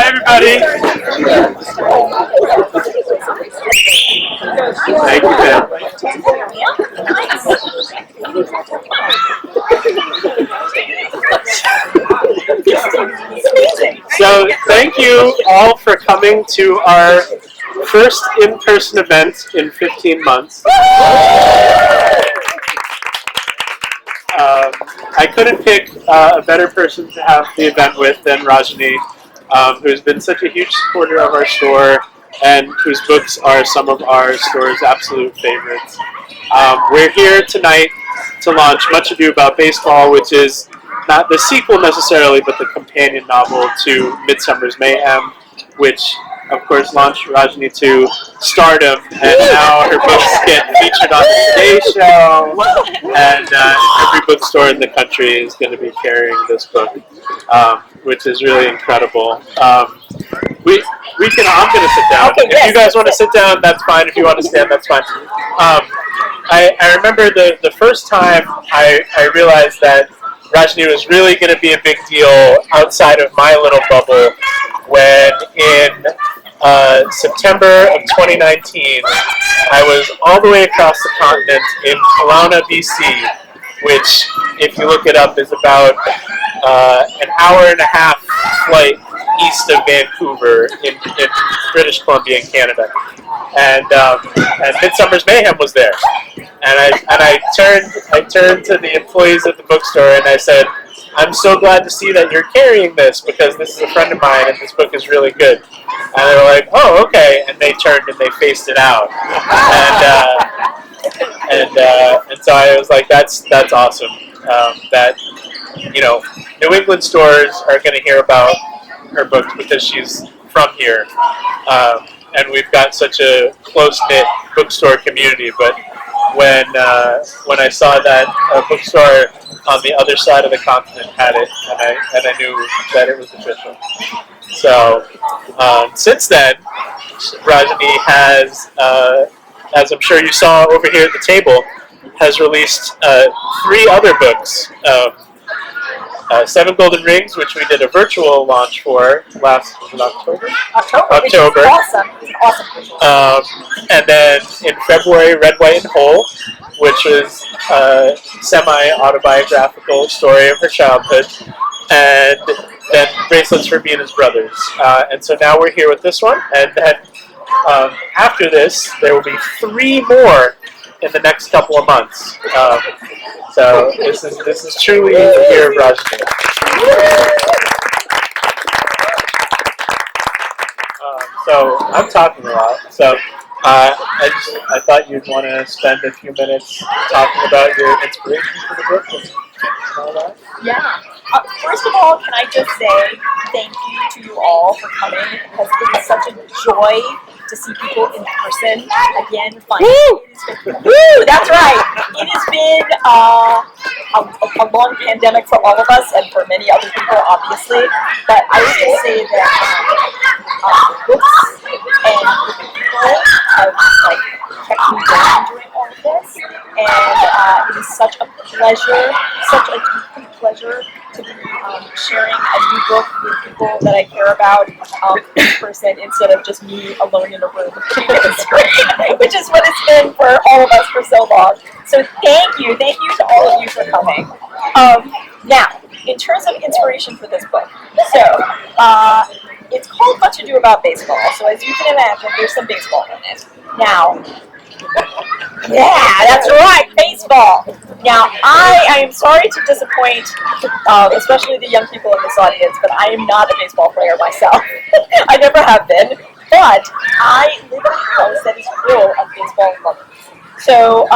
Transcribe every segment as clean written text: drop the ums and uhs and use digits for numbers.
Hi, everybody. Thank you, Ben. So, thank you all for coming to our first in-person event in 15 months. I couldn't pick a better person to have the event with than Rajani, who's been such a huge supporter of our store and whose books are some of our store's absolute favorites. We're here tonight to launch Much Ado About Baseball, which is not the sequel necessarily, but the companion novel to Midsummer's Mayhem, which of course launched Rajani to stardom, and now her books get featured on the Today Show, and every bookstore in the country is going to be carrying this book, which is really incredible. I'm going to sit down. Okay, if you guys want to sit down, that's fine. If you want to stand, that's fine. I remember the first time I realized that Rajani was really going to be a big deal outside of my little bubble when in September of 2019, I was all the way across the continent in Kelowna, BC, which, if you look it up, is about an hour and a half flight east of Vancouver in British Columbia in Canada. And Midsummer's Mayhem was there. And I turned to the employees at the bookstore and I said, I'm so glad to see that you're carrying this because this is a friend of mine and this book is really good. And they were like, oh, okay. And they turned and they faced it out. And so I was like, that's awesome. That, New England stores are going to hear about her books because she's from here. And we've got such a close-knit bookstore community. But when I saw that a bookstore on the other side of the continent had it, and I knew that it was official. So since then, Rajani has, as I'm sure you saw over here at the table, has released 3 other books. 7 Golden Rings, which we did a virtual launch for last October. October. Awesome. And then in February, Red, White, and Whole, which was a semi-autobiographical story of her childhood, and then Bracelets for Me and His Brothers. And so now we're here with this one, and then after this, there will be 3 more in the next couple of months. So this is truly the year of Rajani. So I'm talking a lot. So I thought you'd want to spend a few minutes talking about your inspiration for the book and all that. Yeah. First of all, can I just say thank you to you all for coming because it is such a joy to see people in person again. Finally, woo! That's right. It has been a long pandemic for all of us and for many other people, obviously. But I would just say that books and people have kept me going during all of this, and it is such a pleasure, such a complete pleasure to be sharing a new book with people that I care about in person instead of just me alone in a room looking at a screen, which is what it's been for all of us for so long. So thank you to all of you for coming. Now, in terms of inspiration for this book, so it's called Much Ado About Baseball. So as you can imagine, there's some baseball in it. Now, yeah, that's right, baseball. Now, I am sorry to disappoint, especially the young people in this audience, but I am not a baseball player myself. I never have been, but I live in a house that is full of baseball lovers. So,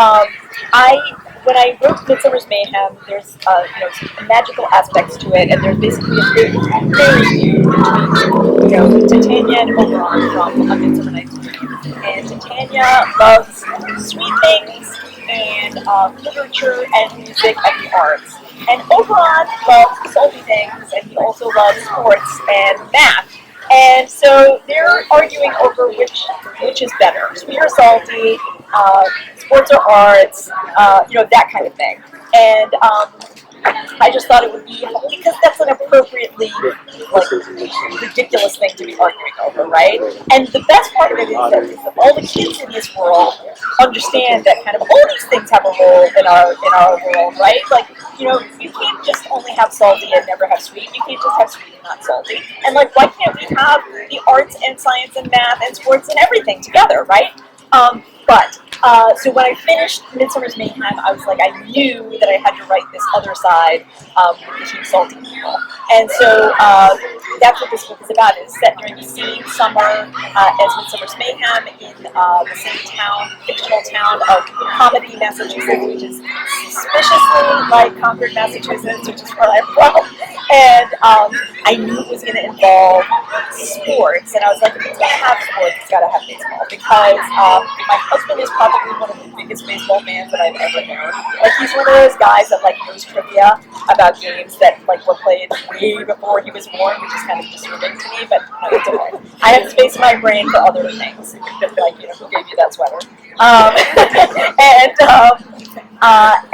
when I wrote Midsummer's Mayhem, there's some magical aspects to it, and there's basically a big feud between Titania and Oberon from A Midsummer Night's Dream. And Titania loves sweet things and literature and music and the arts. And Oberon loves salty things, and he also loves sports and math. And so they're arguing over which is better, sweet or salty, sports or arts, that kind of thing. And I just thought it would be, because that's an appropriately like ridiculous thing to be arguing over, right? And the best part of it is that all the kids in this world understand that kind of all these things have a role in our world, right? Like, you know, you can't just only have salty and never have sweet. You can't just have sweet and not salty. And like, why can't we have the arts and science and math and sports and everything together, right? So when I finished Midsummer's Mayhem, I was like, I knew that I had to write this other side with the Team Salty people. And so that's what this book is about. It's set during the same summer as Midsummer's Mayhem in the same town, fictional town of Comedy, Massachusetts, which is suspiciously like Concord, Massachusetts, which is where I'm from. And I knew it was going to involve sports, and I was like, if it's going to have sports, it's got to have baseball, because my husband is probably one of the biggest baseball fans that I've ever known. Like, he's one of those guys that like knows trivia about games that like were played way before he was born, which is kind of disturbing to me, but no, it's okay. I have space in my brain for other things, like, you know, who gave you that sweater?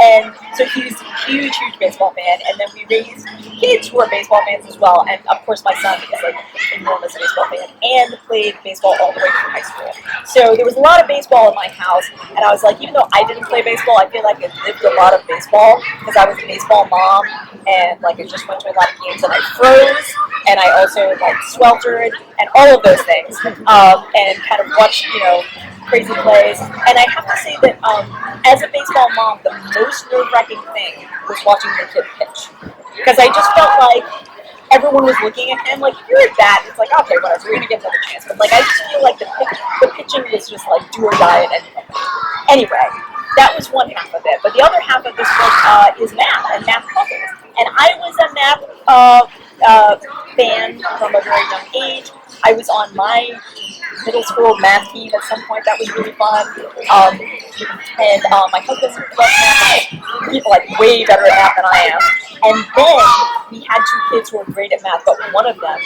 And so he's a huge baseball fan, and then we raised kids who are baseball fans as well, and of course my son is like an enormous baseball fan and played baseball all the way through high school. So there was a lot of baseball in my house, and I was like, even though I didn't play baseball, I feel like I lived a lot of baseball because I was a baseball mom, and like I just went to a lot of games, and I froze, and I also like sweltered, and all of those things, and kind of watched, you know, crazy plays. And I have to say that as a baseball mom, the most nerve-wracking thing was watching the kid pitch. Because I just felt like everyone was looking at him, like, if you're at bat, it's like, okay, whatever, we're going to get another chance. But like, I just feel like the pitching was just like do or die at any moment. Anyway, that was one half of it. But the other half of this book is math and math puzzles. And I was a math fan from a very young age. I was on my middle school math team at some point. That was really fun. And my husband loves math. He's like way better at math than I am. And then we had two kids who were great at math, but one of them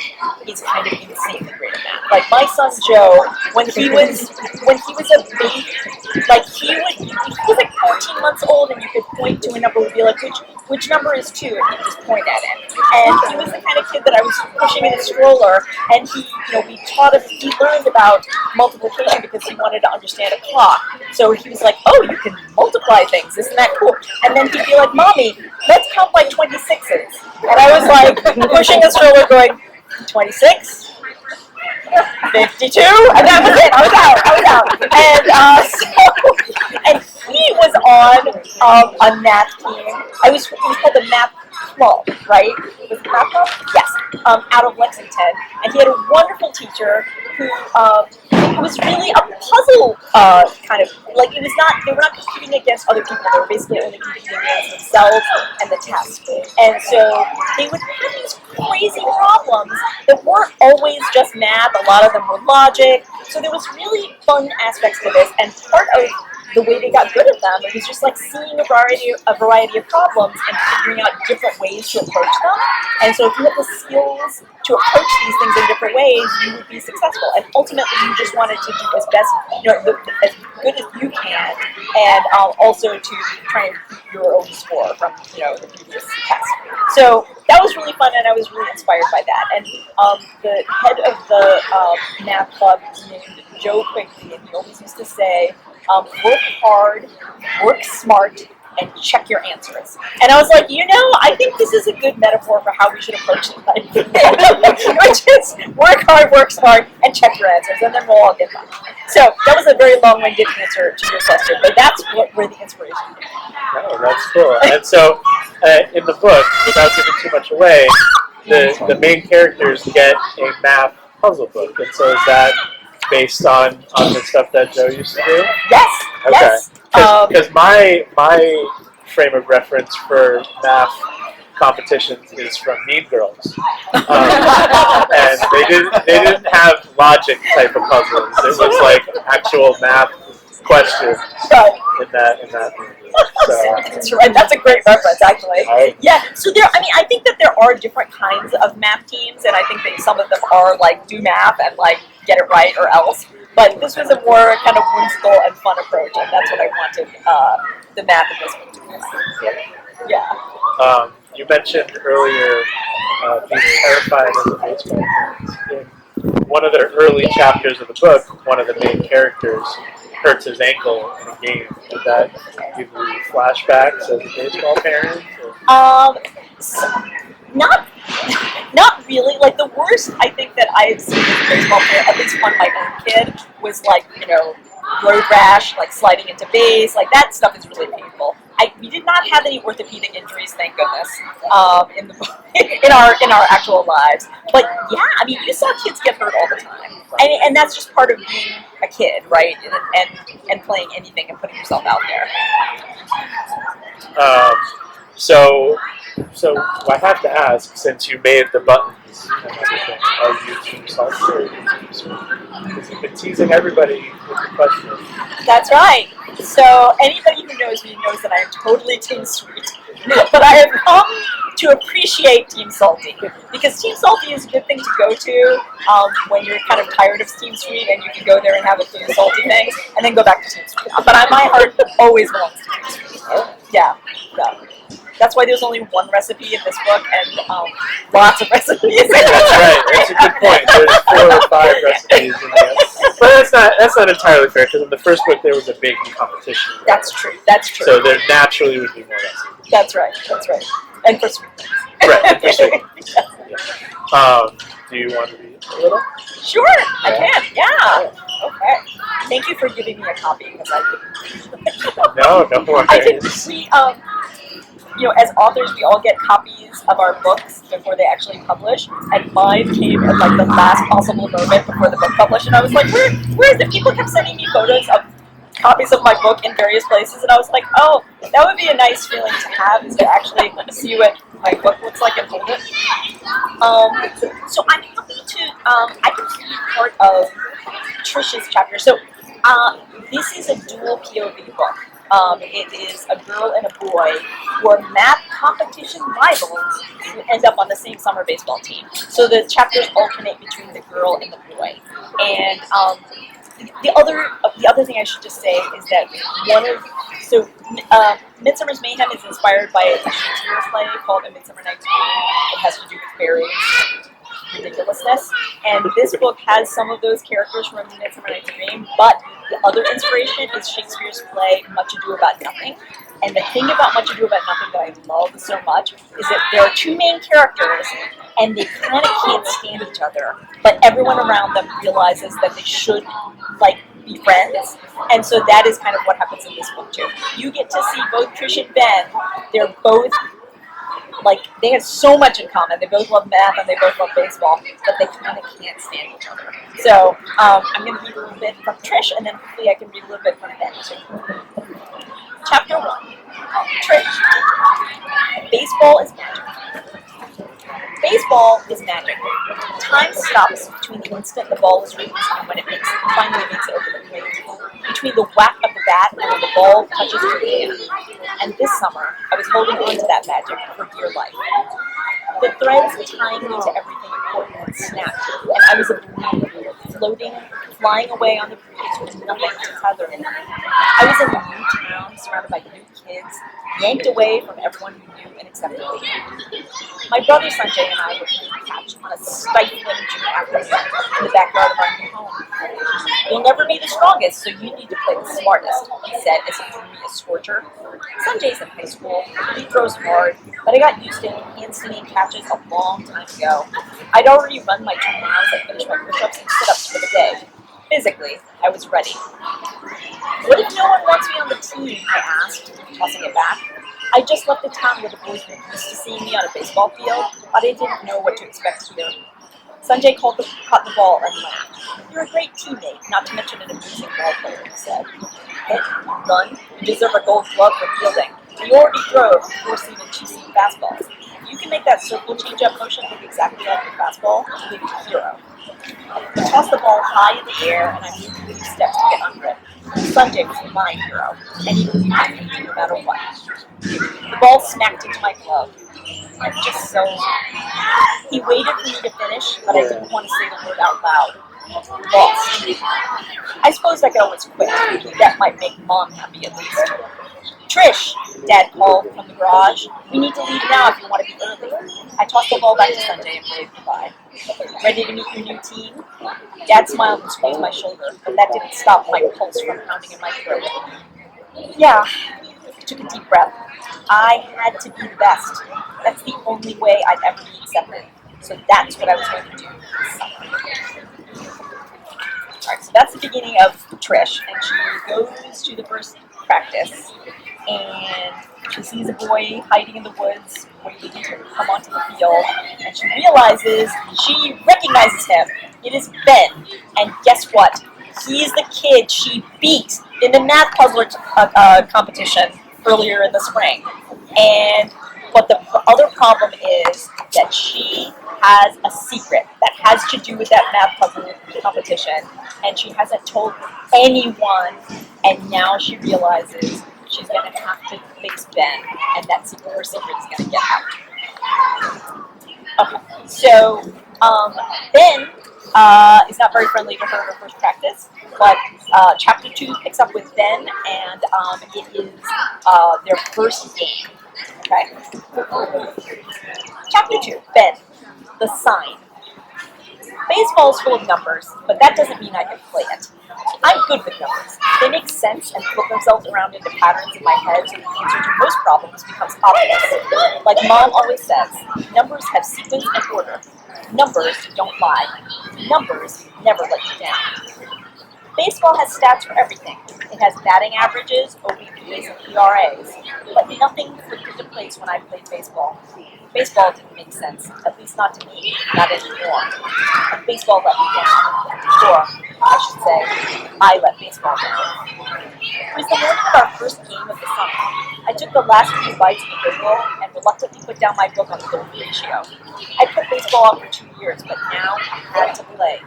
is kind of insanely great at math. Like my son Joe, when he was a baby, like he was like 14 months old, and you could point to a number, would be like, which number is 2, and he'd just point at it. And he was the kind of kid that I was pushing in a stroller, and he, you know, he learned about multiplication because he wanted to understand a clock. So he was like, oh, you can multiply things, isn't that cool? And then he'd be like, Mommy, let's count by 26s. And I was like pushing the stroller going, 26? 52? And that was it. I was out. And he was on a math team. It was called the Math Club, right? Was it the Math Club? Yes. Out of Lexington. And he had a wonderful teacher who it was really a puzzle kind of, like, it was not, they were not competing against other people. They were basically only competing against themselves and the test. And so they would have these crazy problems that weren't always just math. A lot of them were logic. So there was really fun aspects to this, and part of the way they got good at them, it was just like seeing a variety of problems and figuring out different ways to approach them. And so if you have the skills to approach these things in different ways, you would be successful. And ultimately, you just wanted to do as best, you know, as good as you can, and also to try and beat your own score from, you know, the previous test. So that was really fun, and I was really inspired by that. And the head of the math club is named Joe Quigley, and he always used to say, work hard, work smart, and check your answers. And I was like, you know, I think this is a good metaphor for how we should approach life. Which is work hard, work smart, and check your answers, and then we'll all get by. So that was a very long-winded answer to your question, but that's where the inspiration came from. Oh, that's cool. And so, in the book, without giving too much away, the main characters get a math puzzle book. And so is that based on the stuff that Joe used to do? Yes. Okay. Yes. Because my frame of reference for math competitions is from Mean Girls, and they didn't have logic type of puzzles. It was like actual math questions in that movie. So. That's right. That's a great reference, actually. Yeah. So I think that there are different kinds of math teams, and I think that some of them are like do math and like get it right or else. But this was a more kind of whimsical and fun approach, and that's what I wanted the math in this one to be like. Yeah. You mentioned earlier being terrified as a baseball fan. In one of the early chapters of the book, one of the main characters hurts his ankle in a game. Did that give you flashbacks as a baseball parent? So, not not really. Like the worst I think that I've seen as a baseball player, at least on my own kid, was like, road rash, like sliding into base, like that stuff is really painful. We did not have any orthopedic injuries, thank goodness, in the in our actual lives. But yeah, I mean, you saw kids get hurt all the time, and that's just part of being a kid, right? And playing anything and putting yourself out there. So I have to ask, since you made the buttons and everything, are you Team Salty or are you Team Sweet? Because you've been teasing everybody with the question. That's right. So anybody who knows me knows that I am totally Team Sweet. But I have come to appreciate Team Salty, because Team Salty is a good thing to go to when you're kind of tired of Team Sweet, and you can go there and have a few salty things and then go back to Team Sweet. But my heart always belongs to Team Sweet. Yeah. That's why there's only one recipe in this book and lots of recipes. That's right. That's a good point. There's 4 or 5 recipes in there. But that's not entirely fair, because in the first book there was a baking competition. That's true. That's true. So there naturally would be more recipes. That's right. That's right. And for sweet things. Right. And for sweet. Do you want to read a little? Sure, I can. Yeah. Okay. Thank you for giving me a copy, because I No worries. I didn't see. As authors, we all get copies of our books before they actually publish, and mine came at like the last possible moment before the book published, and I was like, where is it? People kept sending me photos of copies of my book in various places, and I was like, oh, that would be a nice feeling to have, is to actually see what my book looks like and hold it. So I'm happy to, I can be part of Trish's chapter. So this is a dual POV book. It is a girl and a boy who are math competition rivals who end up on the same summer baseball team. So the chapters alternate between the girl and the boy. And the other thing I should just say is that Midsummer's Mayhem is inspired by a Shakespeare play called A Midsummer Night's Dream. It has to do with fairies and ridiculousness, and this book has some of those characters from Midsummer Night's Dream, but the other inspiration is Shakespeare's play Much Ado About Nothing. And the thing about Much Ado About Nothing that I love so much is that there are 2 main characters, and they kind of can't stand each other, but everyone around them realizes that they should be friends, and so that is kind of what happens in this book too. You get to see both Trish and Ben. They're both they have so much in common. They both love math and they both love baseball, but they kind of can't stand each other. So I'm going to read a little bit from Trish, and then hopefully I can read a little bit from Ben too. Chapter 1. Trish. Baseball is magic. Baseball is magic. Time stops between the instant the ball is released and when it finally makes it over the plate. Between the whack of the bat and when the ball touches your hand. And this summer, I was holding on to that magic for dear life. The threads tying me to everything important had snapped, and I was a balloon, floating, flying away on the breeze with nothing to tether me. I was in a new town, surrounded by new kids, yanked away from everyone who knew and accepted me. My brother Sanjay and I were playing catch on a stifling June afternoon in the backyard of our new home. You'll never be the strongest, so you need to play the smartest, he said as he threw me a scorcher. Sanjay's in high school, he throws hard, but I got used to him hand-singing catches a long time ago. I'd already run my 2 miles and finished my push-ups and sit-ups for the day. Physically, I was ready. What if no one wants me on the team? I asked, tossing it back. I just left the town where the boys were used to seeing me on a baseball field, but I didn't know what to expect here. Sanjay caught the ball and laughed. You're a great teammate, not to mention an amazing ball player, he said. Hit, run, you deserve a gold glove for fielding. You already throw 4-seam and 2-seam fastballs. If you can make that circle change-up motion look exactly like your fastball, you'll be a hero. I tossed the ball high in the air, and I moved a few steps to get under it. Sanjay was my hero, and he believed in me no matter what. The ball smacked into my glove. And just so... He waited for me to finish, but I didn't want to say the word out loud. Lost. I suppose I could always quit. That might make Mom happy at least. Trish, Dad called from the garage. We need to leave now if you want to be early. I tossed the ball back to Sunday and waved goodbye. Ready to meet your new team? Dad smiled and squeezed my shoulder, but that didn't stop my pulse from pounding in my throat. Yeah, I took a deep breath. I had to be the best. That's the only way I'd ever be accepted. So that's what I was going to do this summer. Alright, so that's the beginning of Trish, and she goes to the first practice, and she sees a boy hiding in the woods, waiting to come onto the field, and she realizes she recognizes him. It is Ben, and guess what? He's the kid she beat in the math puzzler competition earlier in the spring. But the other problem is that she has a secret that has to do with that math puzzle competition, and she hasn't told anyone, and now she realizes she's going to have to face Ben, and her secret is going to get out. Okay, so Ben is not very friendly to her in her first practice, but Chapter 2 picks up with Ben, and it is their first game. Okay. Chapter 2, Ben, the sign. Baseball is full of numbers, but that doesn't mean I can play it. I'm good with numbers. They make sense and flip themselves around into patterns in my head, so the answer to most problems becomes obvious. Like Mom always says, numbers have sequence and order. Numbers don't lie. Numbers never let you down. Baseball has stats for everything. It has batting averages, OBPs, and ERAs, but nothing clicked into place when I played baseball. Baseball didn't make sense, at least not to me, not anymore. And baseball let me down. Or, I should say, I let baseball down. It was the morning of our first game of the summer. I took the last few bites of the bagel and reluctantly put down my book on the golden ratio. I put baseball off for 2 years, but now I had to play.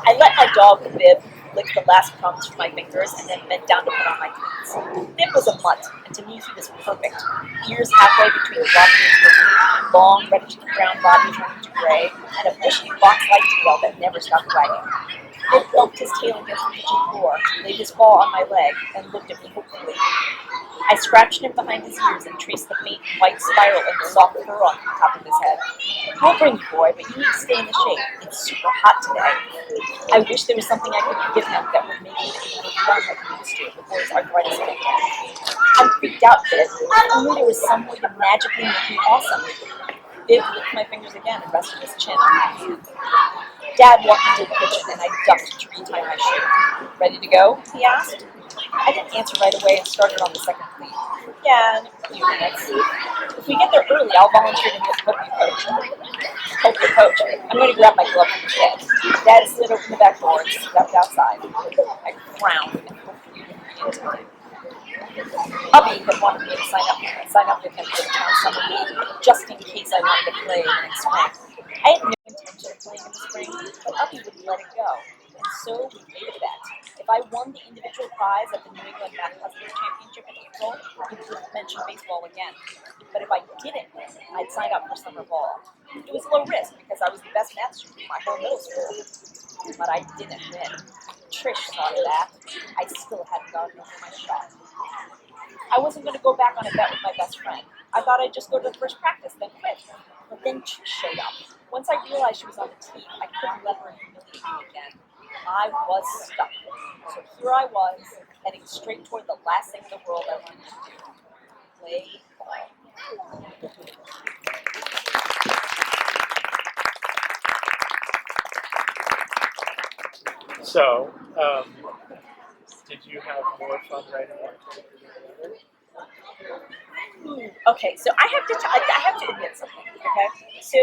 I let my dog, Bib, lick the last crumbs from my fingers and then bent down to put on my cleats. Bib was a mutt, and to me he was perfect. Ears halfway between rocky and purple, long reddish brown body turning to gray, and a bushy box-like tail that never stopped wagging. Bib bumped his tail against the kitchen floor, laid his paw on my leg, and looked at me hopefully. I scratched him behind his ears and traced the faint white spiral in the soft fur on the top of his head. I'll bring you, boy, but you need to stay in the shade. It's super hot today. I wish there was something I could give him that would make him able to run like he used to before his arthritis kicked in. I freaked out, Viv. I knew there was some way to magically make me awesome. Viv licked my fingers again and rested his chin on me. Dad walked into the kitchen and I ducked to retie my shoe. Ready to go? He asked. I didn't answer right away and started on the second cleat. Yeah, in a few minutes. If we get there early, I'll volunteer to help you coach. Help the coach. I'm going to grab my glove from the shed. Dad slid open the back door and stepped outside. I frowned and hoped you would read into it. Hubby had wanted me to sign up with him for the town summer league, just in case I wanted to play in the next spring. I had no intention of playing in the spring, but Hubby wouldn't let it go. And so we made a bet. If I won the individual prize at the New England Math Puzzler Championship in April, he wouldn't mention baseball again. But if I didn't win, I'd sign up for summer ball. It was low risk because I was the best math student in my whole middle school. But I didn't win. Trish saw that. I still hadn't gotten over my shot. I wasn't going to go back on a bet with my best friend. I thought I'd just go to the first practice, then quit. But then Trish showed up. Once I realized she was on the team, I couldn't let her humiliate me again. I was stuck. So here I was, heading straight toward the last thing in the world I wanted to do. Play ball. So, did you have more fun writing that? Okay, so I have to admit something. Okay, so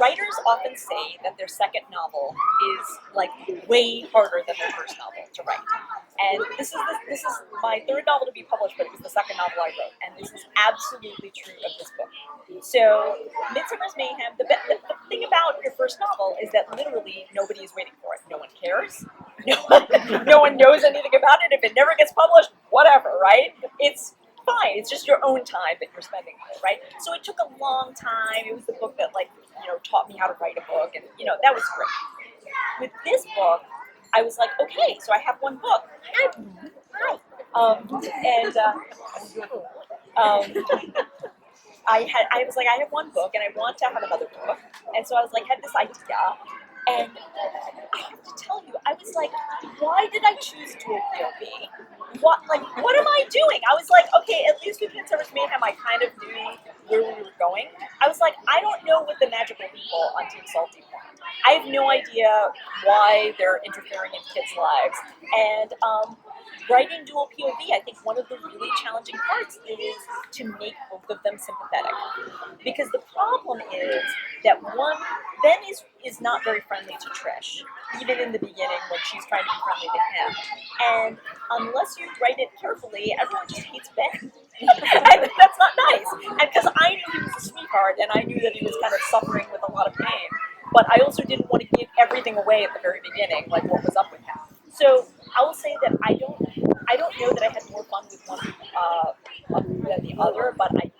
writers often say that their second novel is like way harder than their first novel to write. And this is my third novel to be published, but it was the second novel I wrote, and this is absolutely true of this book. So, Midsummer's Mayhem. The thing about your first novel is that literally nobody is waiting for it. No one cares. No one knows anything about it. If it never gets published, whatever, right? It's fine. It's just your own time that you're spending on it, right? So it took a long time. It was the book that, taught me how to write a book, and that was great. With this book, I was like, okay, so I have one book. Hi. And I was like, I have one book and I want to have another book. And so I was like, had this idea. And I have to tell you, I was like, why did I choose dual POV? What am I doing? I was like, okay, at least with Midsummer's Mayhem, I kind of knew where we were going. I was like, I don't know what the magical people on Team Salty want. I have no idea why they're interfering in kids' lives. And writing dual POV, I think one of the really challenging parts is to make both of them sympathetic. Because the problem is that Ben is not very friendly to Trish, even in the beginning when she's trying to be friendly to him. And unless you write it carefully, everyone just hates Ben. And that's not nice. And because I knew he was a sweetheart, and I knew that he was kind of suffering with a lot of pain, but I also didn't want to give everything away at the very beginning, like what was up with him. So I will say that I don't know that I had more fun with one than the other, but I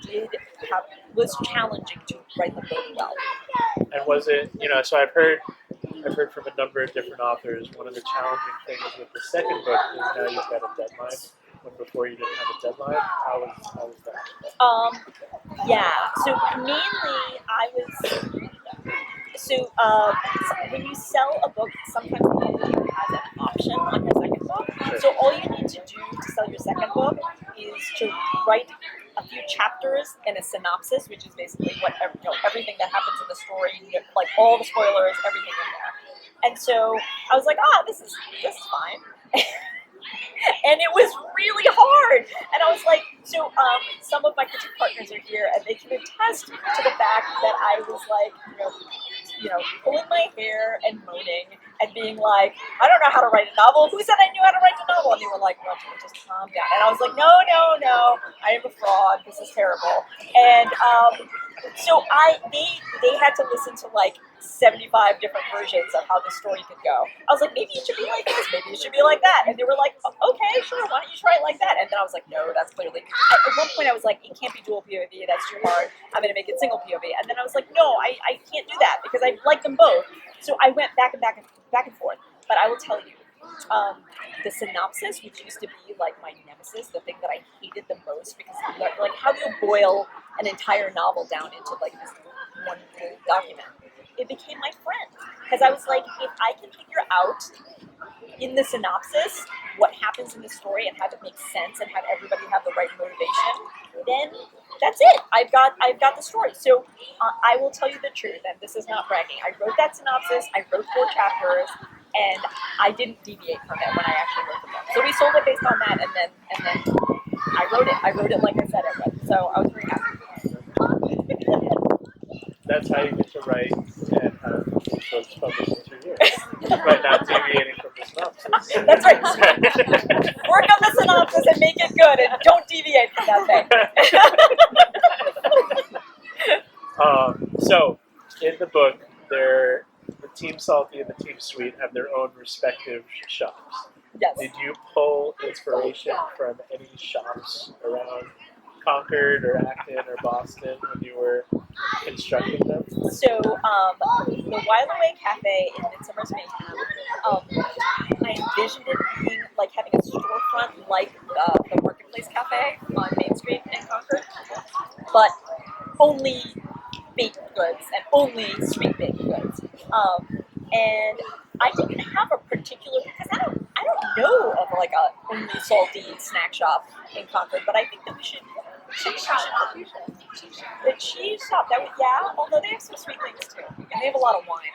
was challenging to write them both well. And was it, so I've heard from a number of different authors, one of the challenging things with the second book is now you've got a deadline, when before you didn't have a deadline. How was that? Yeah, so mainly I was, when you sell a book, sometimes the editor has an option on your second book. So all you need to do to sell your second book is to write a few chapters and a synopsis, which is basically everything that happens in the story, like all the spoilers, everything in there. And so I was like, this is fine. And it was really hard. And I was like, some of my critique partners are here, and they can attest to the fact that I was like, pulling my hair and moaning and being like, I don't know how to write a novel. Who said I knew how to write a novel? And they were like, Rajani, just calm down. And I was like, no, I am a fraud. This is terrible. And so they had to listen to like 75 different versions of how the story could go. I was like, maybe it should be like this, maybe it should be like that. And they were like, okay, sure, why don't you try it like that? And then I was like, no, that's clearly. At one point I was like, it can't be dual POV, that's too hard. I'm going to make it single POV. And then I was like, no, I can't do that because I like them both. So I went back and forth. But I will tell you, the synopsis, which used to be like my nemesis, the thing that I hated the most, because like, how do you boil an entire novel down into like this one little document? It became my friend, because I was like, if I can figure out in the synopsis what happens in the story and have it make sense and have everybody have the right motivation, then that's it. I've got the story. So I will tell you the truth, and this is not bragging. I wrote that synopsis. I wrote 4 chapters, and I didn't deviate from it when I actually wrote the book. So we sold it based on that, and then I wrote it. I wrote it like I said I would. So I was very happy. That's how you get to write and have books published in 2 years, but not deviating from the synopsis. That's right. Work on the synopsis and make it good, and don't deviate from that thing. So, in the book, the Team Salty and the Team Sweet have their own respective shops. Yes. Did you pull inspiration from any shops around Concord or Acton or Boston when you were constructing them? So, the While Away Cafe in Midsummer's Mayhem, I envisioned it being like having a storefront like the Marketplace Cafe on Main Street in Concord, but only baked goods and only sweet baked goods. And I didn't have a particular, because I don't know of like a only salty snack shop in Concord, but I think that we should. The cheese shop, although they have some sweet things too, and they have a lot of wine.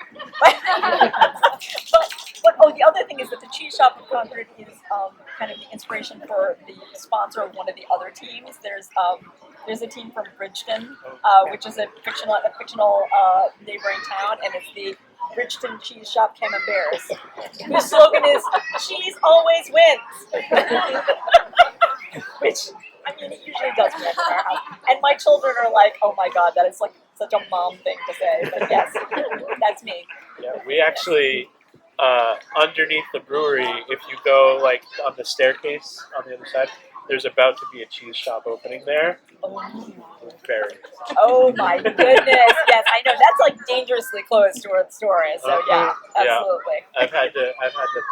But the other thing is that the cheese shop in Concord is kind of the inspiration for the sponsor of one of the other teams. There's a team from Bridgeton, which is a fictional neighboring town, and it's the Bridgeton Cheese Shop Camemberts, whose slogan is "Cheese always wins," which. I mean, it usually does win in our house. And my children are like, oh my god, that is like such a mom thing to say. But yes, that's me. Yeah, we actually, underneath the brewery, if you go like on the staircase on the other side, there's about to be a cheese shop opening there. Very. Oh my goodness, yes, I know. That's like dangerously close to where the store is. So yeah, absolutely. Yeah. I've had to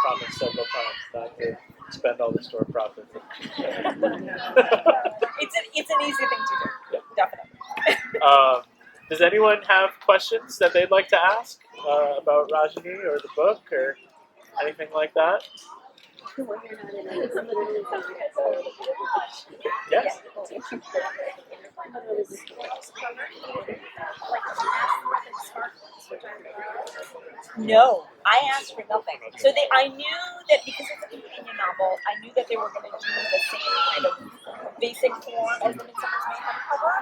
promise several times not to spend all the store profits. It's an easy thing to do. Yeah. Definitely. Does anyone have questions that they'd like to ask about Rajani or the book or anything like that? Yes. No, I asked for nothing. So I knew that because it's a companion novel, I knew that they were going to do the same kind of basic form as the Midsummer's Mayhem cover,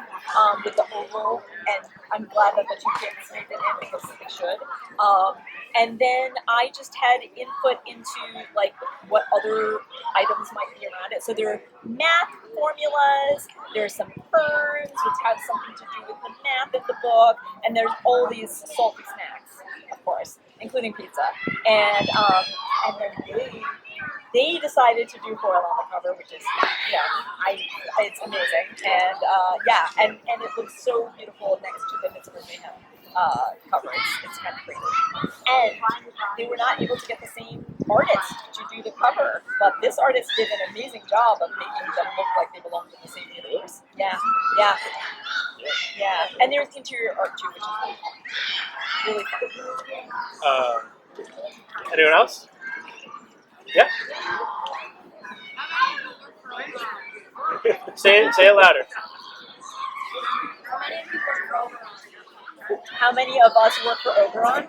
with the oval, and I'm glad that the two kids made it in because they should. And then I just had input into like what other items might be around it. So there are math formulas, there's some ferns, which have something to do with the math in the book, and there's all these salty snacks, of course, including pizza. And then they decided to do foil on the cover, which is, it's amazing. And and it looks so beautiful next to the Midsummer Mayhem cover. It's kind of crazy. And they were not able to get the same artist to do the cover, but this artist did an amazing job of making them look like they belonged in the same universe. Yeah. And there's interior art too, which is really fun. Anyone else? Yeah. Say it louder. How many of us work for Oberon?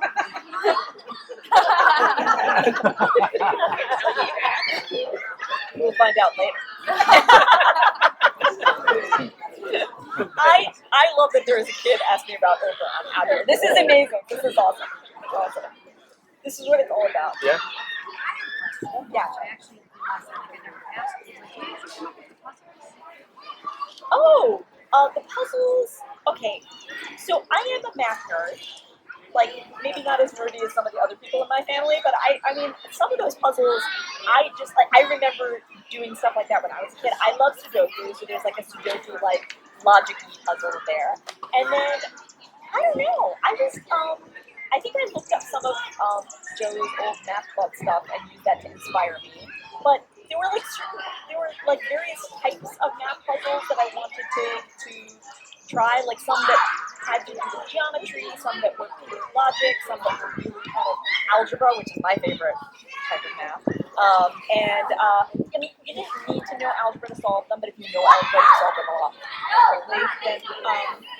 We'll find out later. I love that there is a kid asking about Oberon out here. This is amazing. This is awesome. This is what it's all about. Yeah. Yeah. Oh, the puzzles. Okay, so I am a math nerd. Like, maybe not as nerdy as some of the other people in my family, but I mean, some of those puzzles, I remember doing stuff like that when I was a kid. I love Sudoku, so there's like a Sudoku, like, logic-y puzzle there. And then, I don't know, I think I looked up some of Joe's old math club stuff and used that to inspire me. But there were various types of math puzzles that I wanted to try, like some that had to do with geometry, some that were pure logic, some that were really kind of algebra, which is my favorite type of math. I mean, you didn't need to know algebra to solve them, but if you know algebra, you solve them a lot quickly than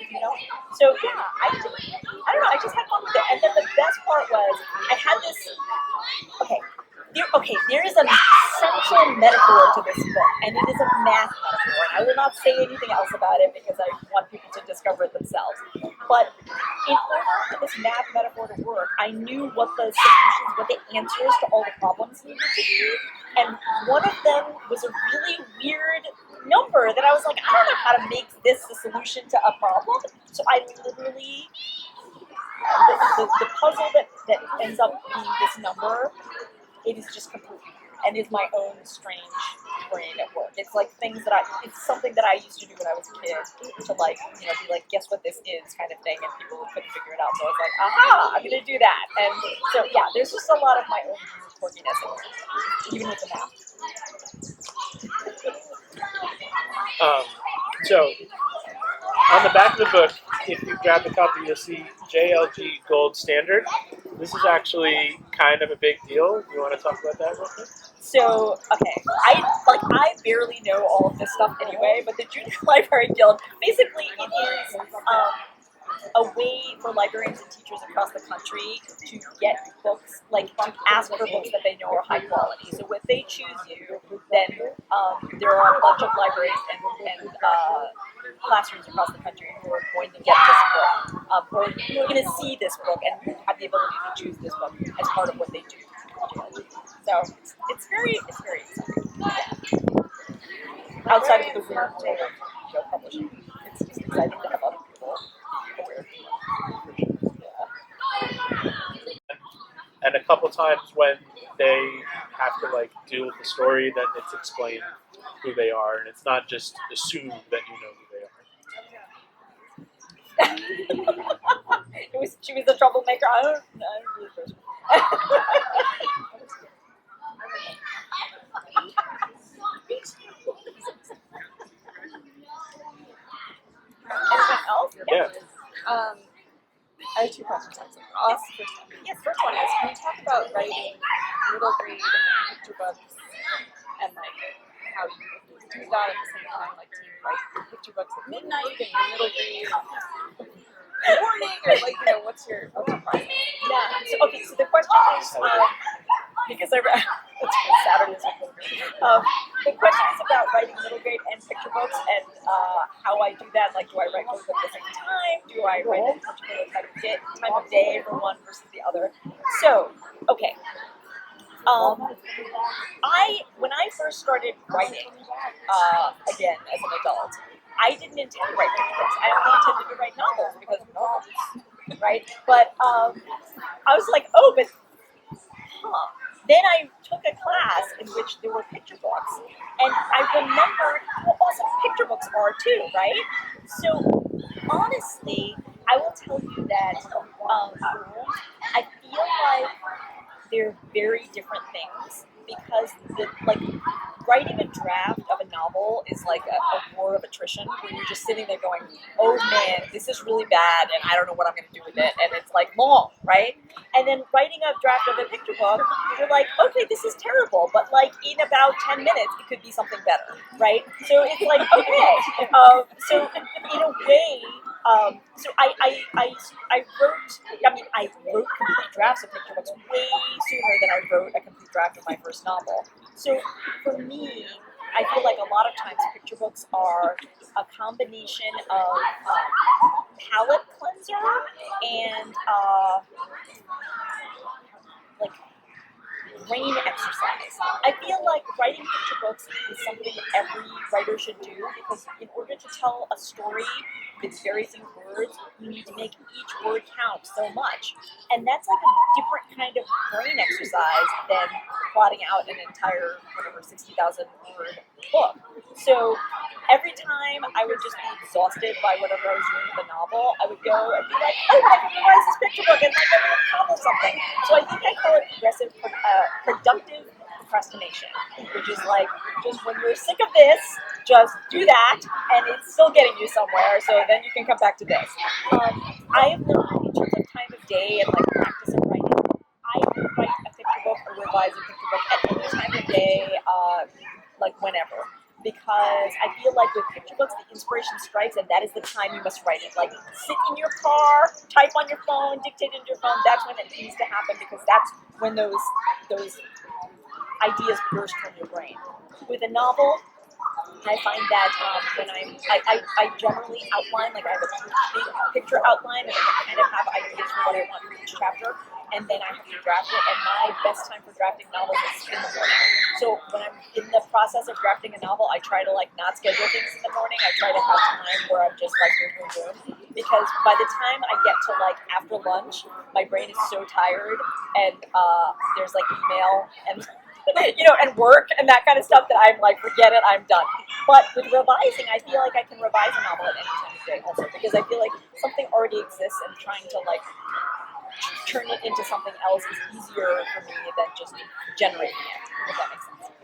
if you don't. So yeah, I don't know, I just had fun with it. And then the best part was, I had this, there is a central metaphor to this book, and it is a math metaphor. And I will not say anything else about it because I want people to discover it themselves. But in order for this math metaphor to work, I knew what the solutions, what the answers to all the problems needed to be. And one of them was a really weird number that I was like, I don't know how to make this the solution to a problem. So I literally, the puzzle that ends up being this number, it is just completely weird and is my own strange brain at work. It's like it's something that I used to do when I was a kid to like, be like, guess what this is kind of thing, and people couldn't figure it out. So I was like, aha, I'm gonna do that. And so yeah, there's just a lot of my own quirkiness in there, even with the math. So on the back of the book, if you grab the copy, you'll see JLG Gold Standard. This is actually kind of a big deal. You want to talk about that real quick? So, okay, I barely know all of this stuff anyway, but the Junior Library Guild, basically it is a way for librarians and teachers across the country to get books, like to ask for books that they know are high quality. So if they choose you, then there are a bunch of libraries and classrooms across the country who are going to get this book, or who are going to see this book and have the ability to choose this book as part of what they do. So it's very exciting. Outside of the weird world of publishing, it's just exciting to have other people aware. And a couple times when they have to like deal with the story, then it's explained who they are, and it's not just assumed that you know who they are. She was a troublemaker. I don't really trust her. I have two questions. I'll ask the first one. Yes, first one is, Can you talk about writing middle grade picture books and like how you do that at the same time? Like, do you write picture books at midnight and your middle grade in the morning, or like, what's your process? yeah. So, okay, so the question is, because I read, Saturdays are middle grade. The question is about writing middle grade and picture books and how I do that. Like, do I write both at the same time? Do I write at a particular time of day for one versus the other? So, okay. When I first started writing, again as an adult, I didn't intend to write picture books. I only intended to write novels because novels, right? But I was like, oh, but then I took a class in which there were picture books, and I remembered how awesome picture books are too, right? So honestly, I will tell you that I feel like they're very different things because writing a draft of a novel is like a war of attrition where you're just sitting there going, oh man, this is really bad and I don't know what I'm going to do with it, and it's like long, right? And then writing a draft of a picture book, you're like, okay, this is terrible, but like in about 10 minutes it could be something better, right? So it's like, okay. So in a way, so I wrote complete drafts of picture books way sooner than I wrote a complete draft of my first novel. So for me, I feel like a lot of times picture books are a combination of palette cleanser and like brain exercise. I feel like writing picture books is something that every writer should do because in order to tell a story with very few words, you need to make each word count so much. And that's like a different kind of brain exercise than plotting out an entire, 60,000 word book. So every time I would just be exhausted by whatever I was doing with the novel, I would go and be like, oh, I can revise this picture book and like I will accomplish something. So I think I call it productive procrastination, which is like just when you're sick of this, just do that, and it's still getting you somewhere. So then you can come back to this. I have learned in terms of time of day and like practice of writing, I can write a picture book or revise a picture book at any time of day, like whenever. Because I feel like with picture books, the inspiration strikes, and that is the time you must write it. Like, sit in your car, type on your phone, dictate into your phone. That's when it needs to happen because that's when those ideas burst from your brain. With a novel, I find that when I generally outline, like I have a big picture outline, and I kind of have ideas for what I want for each chapter, and then I have to draft it, and my best time for drafting novels is in the morning. So when I'm in the process of drafting a novel, I try to like not schedule things in the morning. I try to have time where I'm just like boom, because by the time I get to like after lunch, my brain is so tired, and there's like email and and work and that kind of stuff that I'm like, forget it, I'm done. But with revising, I feel like I can revise a novel at any time of day also, because I feel like something already exists and trying to like turn it into something else is easier for me than just generating it, if that makes sense.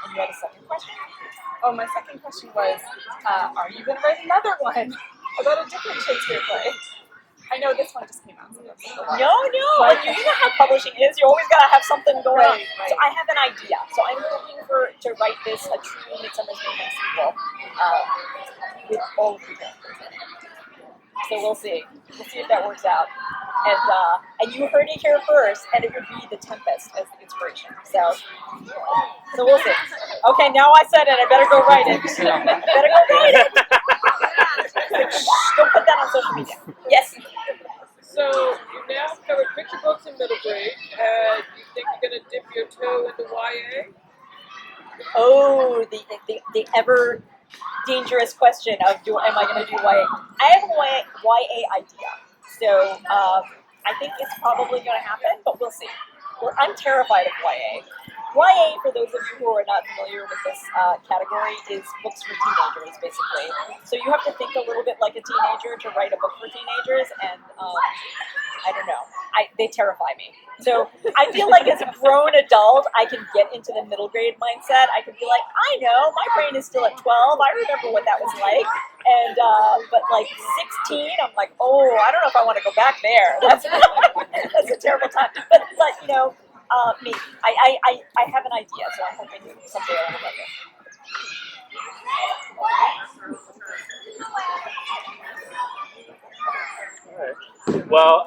And you had a second question? Oh, my second question was, are you going to write another one about a different Shakespeare play? I know this one just came out. So No. Like, you know how publishing is. You always gotta have something going. Right. So I have an idea. So I'm looking to write this a true Midsummer's Mayhem sequel with all people. So we'll see. We'll see if that works out. And you heard it here first, and it would be The Tempest as the inspiration. So we'll see. Okay, now I said it. I better go write it. Don't put that on social media. Yes. So you now have covered picture books in middle grade, and you think you're going to dip your toe into YA? Oh, the ever dangerous question of am I going to do YA? I have a YA idea, so I think it's probably going to happen, but we'll see. Well, I'm terrified of YA. YA, for those of you who are not familiar with this category, is books for teenagers, basically. So you have to think a little bit like a teenager to write a book for teenagers, and I don't know. they terrify me. So I feel like as a grown adult, I can get into the middle grade mindset. I can be like, I know, my brain is still at 12. I remember what that was like. And but like 16, I'm like, oh, I don't know if I want to go back there. That's that's a terrible time. But you know, me, I have an idea, so I'm hoping someday I will like it. All right. Well,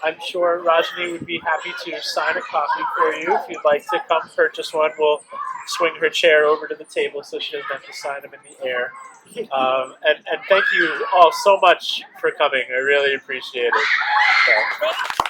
I'm sure Rajani would be happy to sign a copy for you. If you'd like to come purchase one, we'll swing her chair over to the table so she doesn't have to sign them in the air. And thank you all so much for coming. I really appreciate it. So.